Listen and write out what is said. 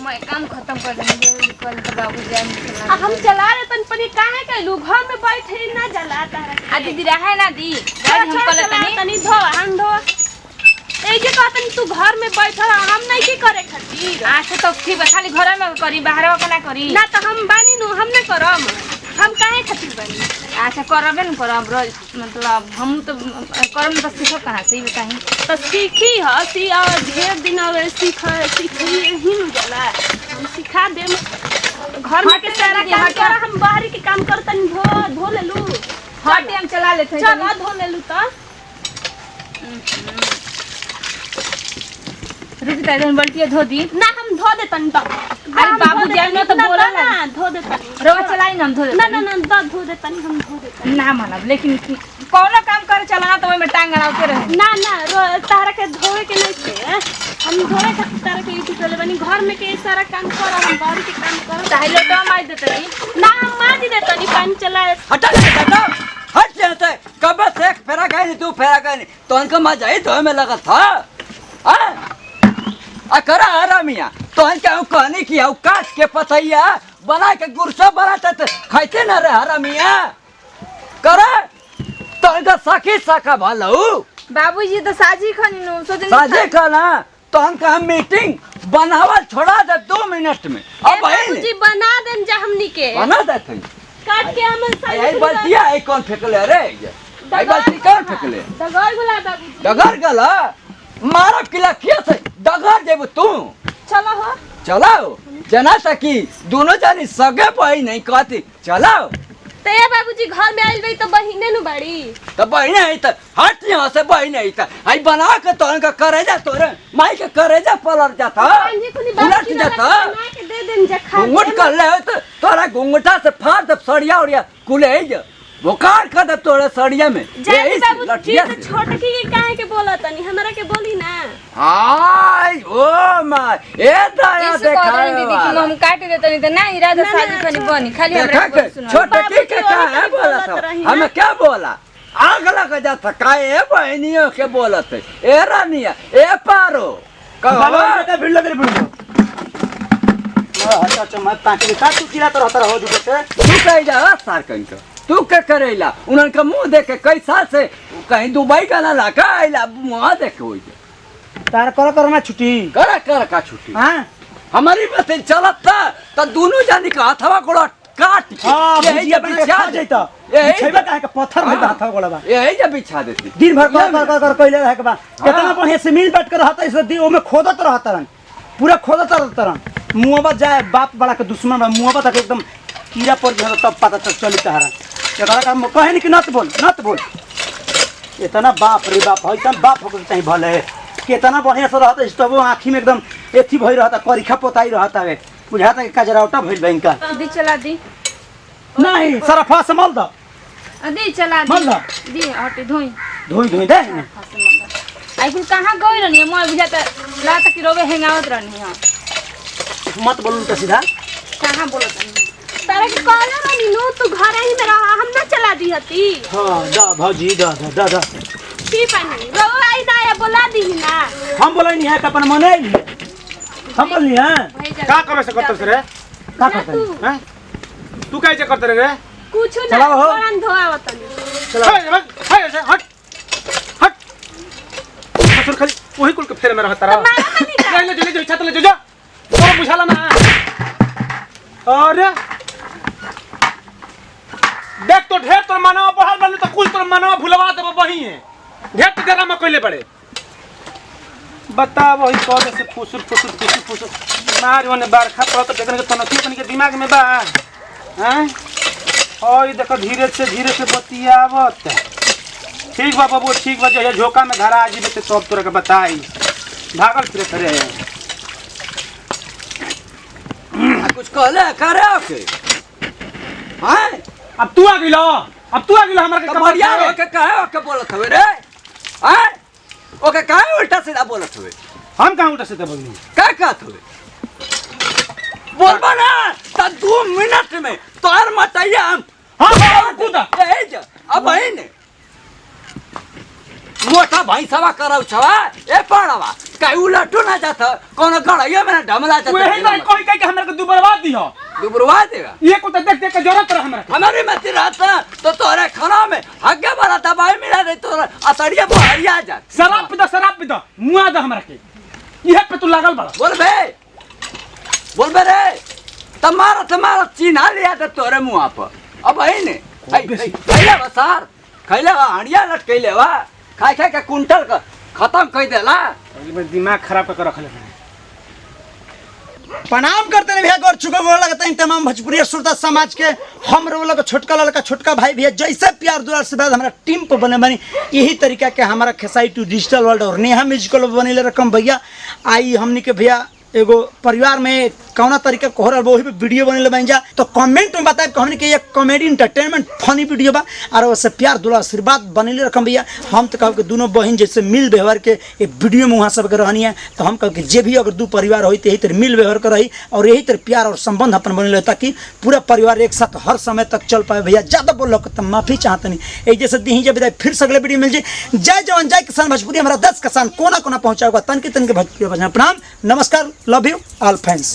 मैं काम खत्म कर देंगे कल तो बाबू जाए हम चला रहे तन पर काहे कहलू घर में बैठे ना जला तारा आ दीदी रहा ना दी गाड़ी हम कल तनी धो हम धो ए जे कहतन तू घर में बैठल हम नहीं की करे खातिर अच्छा तो ठीक बा खाली घर में करी बाहर का ना करी ना तो हम बानी नु हम ना करम हम काहे खातिर बानी अच्छा करबे न करब रोज मतलब हम तो करम तो सीखो कहां से बताई तो सीखी ह सी और ढेर दिन और सीखी ही न जाला हम सिखा देम घर में के सारा काम कर हम बाहरी के काम करतन धो ले लू हट हम चला लेते चल धो ले लू तो रुक जा इधर बल्टी धो दी ना हम धो देतन तो अरे बाबू जाए ना तो बोला ना धो देतन रोवा चलाई ना हम धो देते ना धो देतन हम धो देतन ना मानब लेकिन कौनो काम करे चला तो ओइ में टांग अड़ाते रहे ना तारा के धोए के नहीं थे हम धोए खातिर तारा के इति चले बनी घर में के सारा काम कर हम बाहर के काम कर चाहे लोटा मार देते ना हम मार देतनी पानी चला हटा हट जाते कब से फेरा गए तू फेरा गए तो उनका मजा ही तो में लगा था आ करा आरामिया तो इनका कहने की हूँ काट के पतैया बना के गुरसा बनाते थे खाते ना रे हरामिया करे तो इनका साकी साका भालो बाबूजी तो साजी खानी नो सोचनी साजे खाना तो इनका हम मीटिंग बनावा छोड़ा दे 2 मिनट में अब बाबूजी बना देन जा हमनी के बना दे थे काट के हम आई बल्टिया आई कौन फेंकले रे आई बल्टी कौन फेंकले डगर गुला बाबूजी डगर गला मारब किला किया से डगर जेब तू चलो हो चलाओ जना सकी दोनों जानी सगे पाई नहीं कहती चलाओ ते बाबूजी घर में आइल बई तो बहिने नु बाड़ी तो बहन आई तो हट यहाँ से बहन आई तो आई बना के तो इनका करेजा तोरे माई के करेजा पलट जाता उलट जाता बना के दे देन जा खा घूंघट कर ले तो तोरा घूंघटा से फाड़ दे सड़िया उड़िया कुले जा बुखार कर दे तोरे सड़िया में जय बाबूजी तो छोटकी के काहे के बोला तनी हमरा के बोली ना आई ओ माय ए दया देखा दीदी कि हम काट देते नहीं तो ना इरादा साजी खानी बनी खाली हमरा देखा के छोटे के क्या है बोला था हमें क्या बोला आग लग जाता काहे बहनियों के बोलत है ए रानिया ए पारो बाबा का भीड़ लग रही भीड़ अच्छा अच्छा मत ताके का तू किरा तो रहता हो जुटे तू कह जा सार कहीं तू क्या करेला उनका मुंह देख के कैसा से कहीं दुबई का ना लाका आइला मुंह देख के होई तार करना छुट्टी करा का छुट्टी हां हमारी बात चलत था तो दोनों जानी का हथवा गोड़ा काट हां भुजिया बना के खा जाइता छेबा काहे के पत्थर में हाथवा गोड़ा बा यही जब बिछा देती दिन भर कर कइले रहे के बा कितना बढ़िया से मिल बैठ कर रहता इस दिन ओमे खोदत रहता रन पूरा खोदत रहता रन मुंहबा जाए बाप बड़ा के दुश्मन बा मुंहबा तक एकदम कीड़ा पड़ गया तब पता चली तहरा एकरा का कहे नहीं कि नत बोल इतना बाप रे बाप है इतना बाप होकर चाहिए भले कितना बढ़िया से रहता तब आँखी में एकदम एथी भई रहता करीखा पोताई रहता है बुझाता कि कजरावटा भइल बैंक दी चला दी नहीं सरफा से मल दो दी चला मल दो दी हटे धोई धोई दे आई कुल कहां गई रहनी मोर बुझाता लात की रोवे हेंगावत रहनी हां मत बोलू तो सीधा कहां बोलत नहीं तारा के कहला बानी नु तू घर ही में रहा हम ना चला दी हती हां दा भौजी दा की पानी रोवा आई ना या बोला दी ना हम बोले नहीं है कि अपन मने नहीं हम बोलनी है का करे से करत रे का करते हैं तू कैसे करत रे कुछ ना चलाओ हो। पुरान धोआवतनी चल हट ससुर खाली वही कुल के फेर में रहत रहा ले जो छत ले जो और बुझाला ना अरे देख तो ढेर तोर मानवा बढ़ल बन तो कुल तोर मानवा भुलवा देब वही है ढेर तो जगह में कइले बड़े बता वही कह से फुसुर मार ओने बरखा पड़त देखने के तनखी अपन के दिमाग में बा हैं ओई देखो धीरे से बतियावत ठीक बा बाबू ठीक बा जे झोका में धरा आजी बते सब तोरा के बताई भागल फिरे करे कुछ कहले करे ओके हां अब तू आ गेलो हमरा के बढ़िया ओके काहे ओके बोलत हवे रे हां ओके काहे उल्टा सीधा बोलत हवे हम कहां उल्टा सीधा बोलनी का कहत हवे बोलबा ना त 2 मिनट में तोर मतैया हम हां कूदा ए जा अब है ने मोटा भैंसवा कराउ छवा ए पड़वा कई उलटो ना जात कोनो गड़ैया में ढमला जात वही नहीं कोई कह के हमरा के दुबरवा दियो दुबरवा देगा ये को तो देख देख के जरूरत रह हमरा हमारी मत रहता तो तोरे खाना में हग्गे वाला दवाई मिला दे तोरा अतड़िया बहरिया जा शराब पी दो मुआ दे हमरा के ये पे तू लागल बड़ा बोल बे रे तुम्हारा चिन्हा लिया था तोरे मुआ पर अब है ने खैले बा सार खैले बा हंडिया लटकैले बा खाए खाए के कुंटल का खत्म कर देला दिमाग खराब कर रखले प्रणाम करते हैं भैया गौर चुका गोर लगता है तमाम भोजपुरी श्रोता समाज के हम लोग का छोटका लड़का छोटका भाई भैया जैसे प्यार दुलार से बाद हमारा टीम पर बने बनी यही तरीका के हमारा खेसाई टू डिजिटल वर्ल्ड और नेहा म्यूजिकल बने रकम भैया आई हमने के भैया एगो परिवार में कौना तरीका को हो रहा वही पे वीडियो बने बन जा तो कमेंट में बताए हमने कि ये कॉमेडी इंटरटेनमेंट फनी वीडियो बा और वैसे प्यार दुलार आशीर्वाद बने रकम भैया हम तो कहो कि दोनों बहन जैसे मिल व्यवहार के ये वीडियो में वहाँ सब के रहनी है तो हम कहो कि जे भी अगर दो परिवार हो यही तरह मिल व्यवहार कर रही और यही तरह प्यार और संबंध अपन बने रहे ताकि पूरा परिवार एक साथ हर समय तक चल पाए भैया ज़्यादा बोल तो माफी चाहते नहीं एक जैसे दी जब विदाई फिर से अगले वीडियो मिल जाए जय जवान जय किसान भोजपुरी हमारा 10 किसान कोना कोना पहुँचा होगा तन के भोजपुरी प्रणाम नमस्कार लव यू ऑल फैंस।